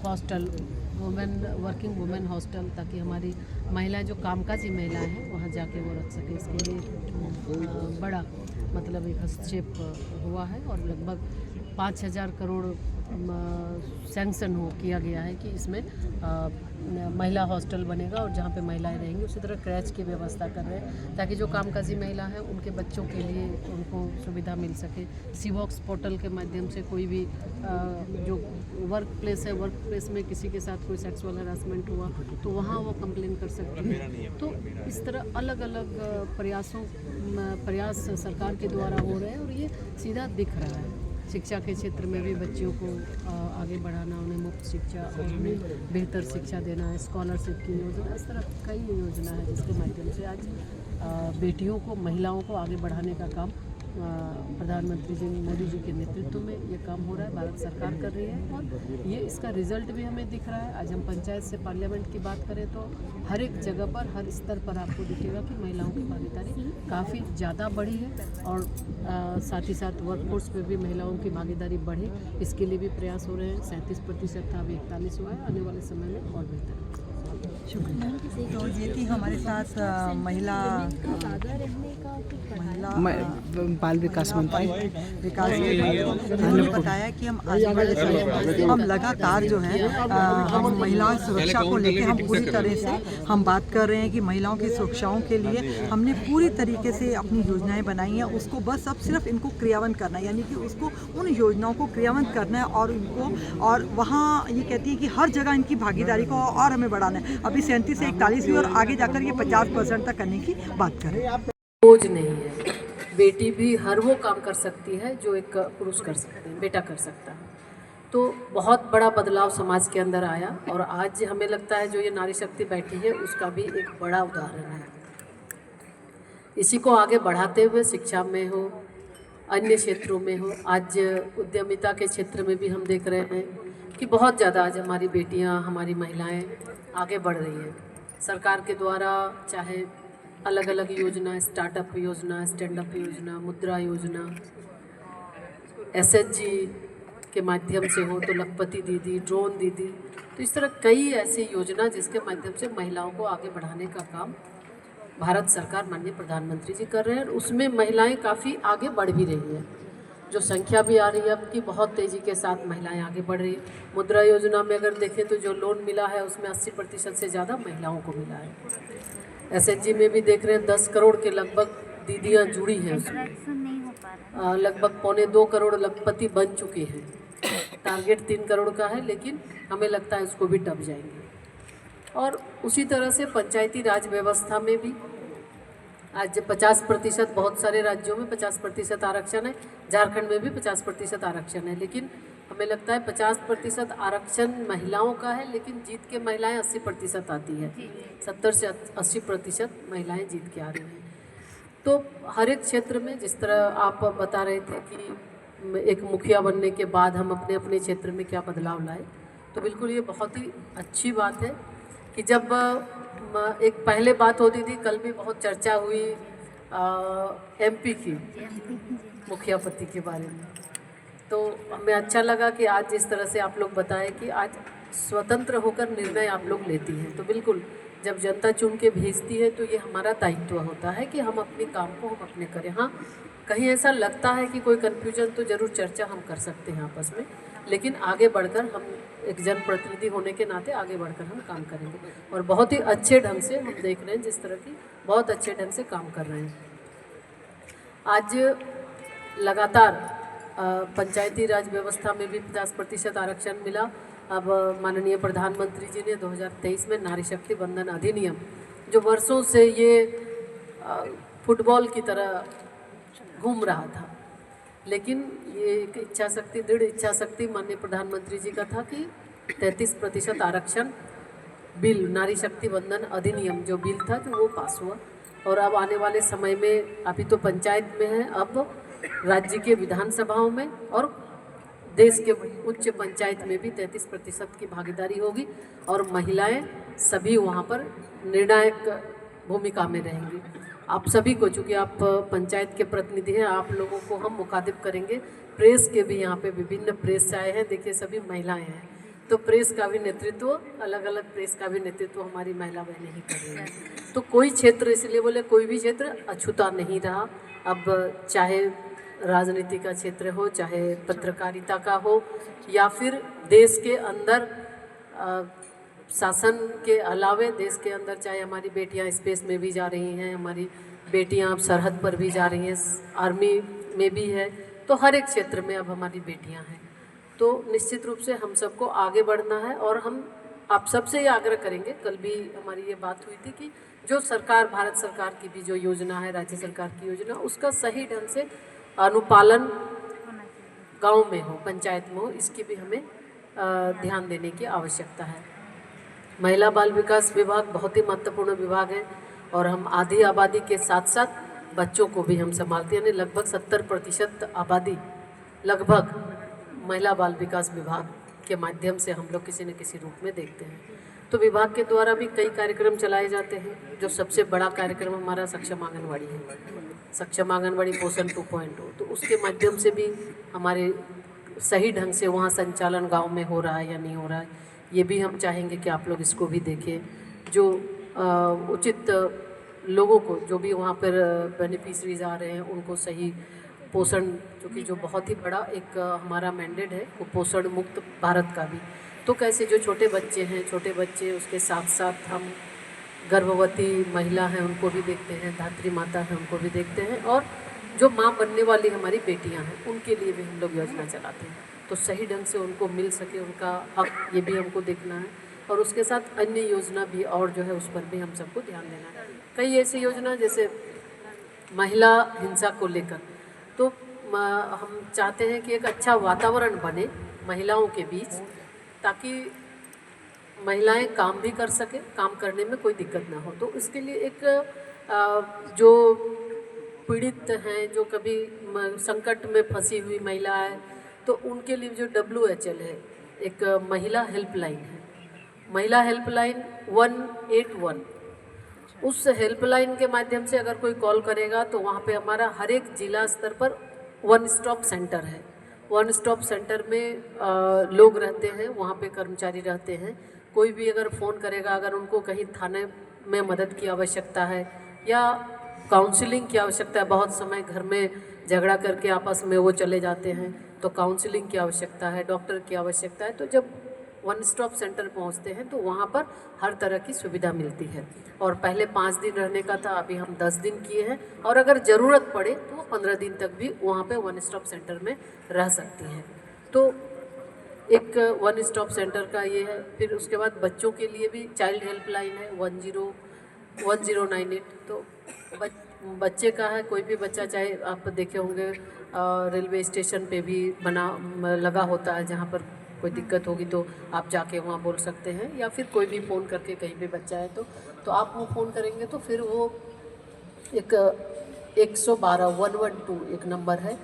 Hostel, working women hostel, ताकि हमारी महिलाएं जो कामकाजी महिलाएं हैं वहाँ जाके वो रख सकें। इसके लिए बड़ा मतलब एक हस्तक्षेप हुआ है और लगभग 5,000 करोड़ सैंक्शन किया गया है कि इसमें महिला हॉस्टल बनेगा और जहाँ पे महिलाएं रहेंगी। उसी तरह क्रैच की व्यवस्था कर रहे हैं ताकि जो कामकाजी महिला हैं उनके बच्चों के लिए उनको सुविधा मिल सके। सीवॉक्स पोर्टल के माध्यम से कोई भी जो वर्क प्लेस है, वर्क प्लेस में किसी के साथ कोई सेक्सुअल हरासमेंट हुआ तो वहाँ वो कंप्लेन कर सकते हैं। तो इस तरह अलग अलग प्रयास सरकार के द्वारा हो रहे हैं और ये सीधा दिख रहा है। शिक्षा के क्षेत्र में भी बच्चियों को आगे बढ़ाना, उन्हें मुफ्त शिक्षा और उन्हें बेहतर शिक्षा देना है, स्कॉलरशिप की योजना, इस तरह कई योजना है जिसके माध्यम से आज बेटियों को, महिलाओं को आगे बढ़ाने का काम प्रधानमंत्री जी मोदी जी के नेतृत्व में ये काम हो रहा है, भारत सरकार कर रही है और ये इसका रिजल्ट भी हमें दिख रहा है। आज हम पंचायत से पार्लियामेंट की बात करें तो हर एक जगह पर, हर स्तर पर आपको दिखेगा कि महिलाओं की भागीदारी काफ़ी ज़्यादा बढ़ी है और साथ ही साथ वर्कफोर्स में भी महिलाओं की भागीदारी बढ़े, इसके लिए भी प्रयास हो रहे हैं। 37% था, अभी 41 हुआ है, आने वाले समय में और बेहतर। शुक्रिया। तो ये थी हमारे साथ महिला बाल विकास मंत्री उन्होंने बताया कि हम आने वाले समय हम लगातार जो है हम महिला सुरक्षा को लेकर हम पूरी तरह से हम बात कर रहे हैं कि महिलाओं की सुरक्षाओं के लिए हमने पूरी तरीके से अपनी योजनाएं बनाई हैं। उसको बस अब सिर्फ इनको क्रियान्वयन करना है, यानी कि उसको उन योजनाओं को क्रियान्वयन करना है और इनको और वहाँ ये कहती है कि हर जगह इनकी भागीदारी को और हमें बढ़ाना है। अभी 37 से 41 हुई और आगे जाकर ये 50% तक करने की बात करें। बोझ नहीं है, बेटी भी हर वो काम कर सकती है जो एक पुरुष कर सकते हैं, बेटा कर सकता है। तो बहुत बड़ा बदलाव समाज के अंदर आया और आज हमें लगता है जो ये नारी शक्ति बैठी है उसका भी एक बड़ा उदाहरण है। इसी को आगे बढ़ाते हुए शिक्षा में हो, अन्य क्षेत्रों में हो, आज उद्यमिता के क्षेत्र में भी हम देख रहे हैं कि बहुत ज़्यादा आज हमारी बेटियां, हमारी महिलाएं आगे बढ़ रही हैं। सरकार के द्वारा चाहे अलग अलग योजना, स्टार्टअप योजना, स्टैंड अप योजना, मुद्रा योजना, SHG के माध्यम से हो तो लखपति दीदी, ड्रोन दीदी, तो इस तरह कई ऐसी योजना जिसके माध्यम से महिलाओं को आगे बढ़ाने का काम भारत सरकार, माननीय प्रधानमंत्री जी कर रहे हैं। उसमें महिलाएं काफ़ी आगे बढ़ भी रही हैं, जो संख्या भी आ रही है अब की बहुत तेज़ी के साथ महिलाएं आगे बढ़ रही है। मुद्रा योजना में अगर देखें तो जो लोन मिला है उसमें 80% से ज़्यादा महिलाओं को मिला है। SHG में भी देख रहे हैं 10 करोड़ के लगभग दीदियां जुड़ी हैं उसमें, लगभग 1.25 करोड़ लखपति बन चुके हैं। टारगेट 3 करोड़ का है लेकिन हमें लगता है उसको भी टप जाएंगे। और उसी तरह से पंचायती राज व्यवस्था में भी आज 50%, बहुत सारे राज्यों में 50% आरक्षण है, झारखंड में भी 50% आरक्षण है, लेकिन हमें लगता है 50% आरक्षण महिलाओं का है लेकिन जीत के महिलाएं 80% आती है, 70 से 80% महिलाएं जीत के आ रही हैं। तो हर एक क्षेत्र में, जिस तरह आप बता रहे थे कि एक मुखिया बनने के बाद हम अपने अपने क्षेत्र में क्या बदलाव लाए, तो बिल्कुल ये बहुत ही अच्छी बात है कि जब एक पहले बात होती थी, कल भी बहुत चर्चा हुई MP की मुखिया पति के बारे में, तो हमें अच्छा लगा कि आज जिस तरह से आप लोग बताए कि आज स्वतंत्र होकर निर्णय आप लोग लेती हैं। तो बिल्कुल जब जनता चुन के भेजती है तो ये हमारा दायित्व होता है कि हम अपने काम को हम अपने करें। हाँ, कहीं ऐसा लगता है कि कोई कन्फ्यूजन, तो ज़रूर चर्चा हम कर सकते हैं आपस में, लेकिन आगे बढ़कर हम एक जनप्रतिनिधि होने के नाते आगे बढ़कर हम काम करेंगे और बहुत ही अच्छे ढंग से हम देख रहे हैं जिस तरह की बहुत अच्छे ढंग से काम कर रहे हैं। आज लगातार पंचायती राज व्यवस्था में भी 50% आरक्षण मिला। अब माननीय प्रधानमंत्री जी ने 2023 में नारी शक्ति बंधन अधिनियम, जो वर्षों से ये फुटबॉल की तरह घूम रहा था, लेकिन ये एक इच्छा शक्ति, दृढ़ इच्छा शक्ति माननीय प्रधानमंत्री जी का था कि 33% आरक्षण बिल, नारी शक्ति बंधन अधिनियम जो बिल था तो वो पास हुआ और अब आने वाले समय में, अभी तो पंचायत में है, अब राज्य के विधानसभाओं में और देश के उच्च पंचायत में भी 33% की भागीदारी होगी और महिलाएं सभी वहाँ पर निर्णायक भूमिका में रहेंगी। आप सभी को, चूँकि आप पंचायत के प्रतिनिधि हैं, आप लोगों को हम मुखातिब करेंगे, प्रेस के भी यहाँ पे विभिन्न प्रेस से आए हैं, देखिए सभी महिलाएं हैं, तो प्रेस का भी नेतृत्व, अलग अलग प्रेस का भी नेतृत्व हमारी महिला बहनें ही कर रही हैं। तो कोई क्षेत्र, इसलिए बोले कोई भी क्षेत्र अछूता नहीं रहा। अब चाहे राजनीति का क्षेत्र हो, चाहे पत्रकारिता का हो, या फिर देश के अंदर शासन के अलावे देश के अंदर, चाहे हमारी बेटियां स्पेस में भी जा रही हैं, हमारी बेटियां अब सरहद पर भी जा रही हैं, आर्मी में भी है, तो हर एक क्षेत्र में अब हमारी बेटियां हैं। तो निश्चित रूप से हम सबको आगे बढ़ना है और हम आप सबसे ये आग्रह करेंगे, कल भी हमारी ये बात हुई थी कि जो सरकार, भारत सरकार की भी जो योजना है, राज्य सरकार की योजना, उसका सही ढंग से अनुपालन गांव में हो, पंचायत में हो, इसकी भी हमें ध्यान देने की आवश्यकता है। महिला बाल विकास विभाग बहुत ही महत्वपूर्ण विभाग है और हम आधी आबादी के साथ साथ बच्चों को भी हम संभालते हैं, यानी लगभग 70% आबादी लगभग महिला बाल विकास विभाग के माध्यम से हम लोग किसी न किसी रूप में देखते हैं। तो विभाग के द्वारा भी कई कार्यक्रम चलाए जाते हैं। जो सबसे बड़ा कार्यक्रम हमारा सक्षम आंगनवाड़ी है, सक्षम आंगनवाड़ी पोषण 2.0, तो उसके माध्यम से भी हमारे सही ढंग से वहाँ संचालन गांव में हो रहा है या नहीं हो रहा है, ये भी हम चाहेंगे कि आप लोग इसको भी देखें। जो उचित लोगों को, जो भी वहाँ पर बेनिफिशरीज आ रहे हैं, उनको सही पोषण, क्योंकि जो बहुत ही बड़ा एक हमारा मैंडेट है वो पोषण मुक्त भारत का भी। तो कैसे जो छोटे बच्चे हैं, छोटे बच्चे, उसके साथ साथ हम गर्भवती महिला हैं उनको भी देखते हैं, धात्री माता हैं उनको भी देखते हैं, और जो माँ बनने वाली हमारी बेटियां हैं उनके लिए भी हम लोग योजना चलाते हैं। तो सही ढंग से उनको मिल सके उनका हक, ये भी हमको देखना है। और उसके साथ अन्य योजना भी और जो है उस पर भी हम सबको ध्यान देना है। कई ऐसी योजना जैसे महिला हिंसा को लेकर, तो हम चाहते हैं कि एक अच्छा वातावरण बने महिलाओं के बीच, ताकि महिलाएं काम भी कर सके, काम करने में कोई दिक्कत ना हो। तो इसके लिए एक जो पीड़ित हैं, जो कभी संकट में फंसी हुई महिला है, तो उनके लिए जो WHL है, एक महिला हेल्पलाइन है, महिला हेल्पलाइन 181, उस हेल्पलाइन के माध्यम से अगर कोई कॉल करेगा तो वहाँ पे हमारा हर एक जिला स्तर पर वन स्टॉप सेंटर है। वन स्टॉप सेंटर में लोग रहते हैं, वहाँ पे कर्मचारी रहते हैं। कोई भी अगर फ़ोन करेगा, अगर उनको कहीं थाने में मदद की आवश्यकता है या काउंसलिंग की आवश्यकता है, बहुत समय घर में झगड़ा करके आपस में वो चले जाते हैं, तो काउंसलिंग की आवश्यकता है, डॉक्टर की आवश्यकता है, तो जब वन स्टॉप सेंटर पहुंचते हैं तो वहाँ पर हर तरह की सुविधा मिलती है। और पहले 5 दिन रहने का था, अभी हम 10 दिन किए हैं, और अगर ज़रूरत पड़े तो वो 15 दिन तक भी वहाँ पे वन स्टॉप सेंटर में रह सकती हैं। तो एक वन स्टॉप सेंटर का ये है। फिर उसके बाद बच्चों के लिए भी चाइल्ड हेल्पलाइन है 1098। तो बच्चे का है, कोई भी बच्चा, चाहे आप देखे होंगे रेलवे स्टेशन पे भी लगा होता है, जहाँ पर कोई दिक्कत होगी तो आप जाके वहाँ बोल सकते हैं, या फिर कोई भी फ़ोन करके कहीं पे बच्चा है तो आप वो फ़ोन करेंगे तो फिर वो एक 112 एक नंबर है,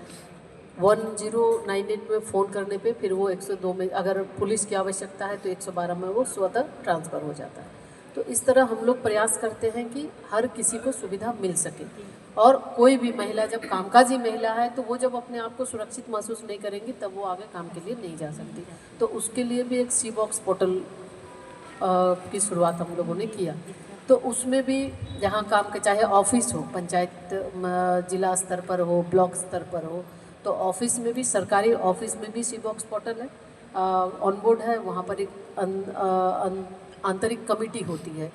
1098 में फ़ोन करने पे फिर वो 102 में, अगर पुलिस की आवश्यकता है तो 112 में वो स्वतः ट्रांसफ़र हो जाता है। तो इस तरह हम लोग प्रयास करते हैं कि हर किसी को सुविधा मिल सके। और कोई भी महिला जब कामकाजी महिला है तो वो जब अपने आप को सुरक्षित महसूस नहीं करेंगी तब वो आगे काम के लिए नहीं जा सकती। तो उसके लिए भी एक C-Box पोर्टल की शुरुआत हम लोगों ने किया। तो उसमें भी जहाँ काम के, चाहे ऑफिस हो, पंचायत जिला स्तर पर हो, ब्लॉक स्तर पर हो, तो ऑफिस में भी, सरकारी ऑफिस में भी C-Box पोर्टल है, ऑन बोर्ड है। वहाँ पर एक आंतरिक कमेटी होती है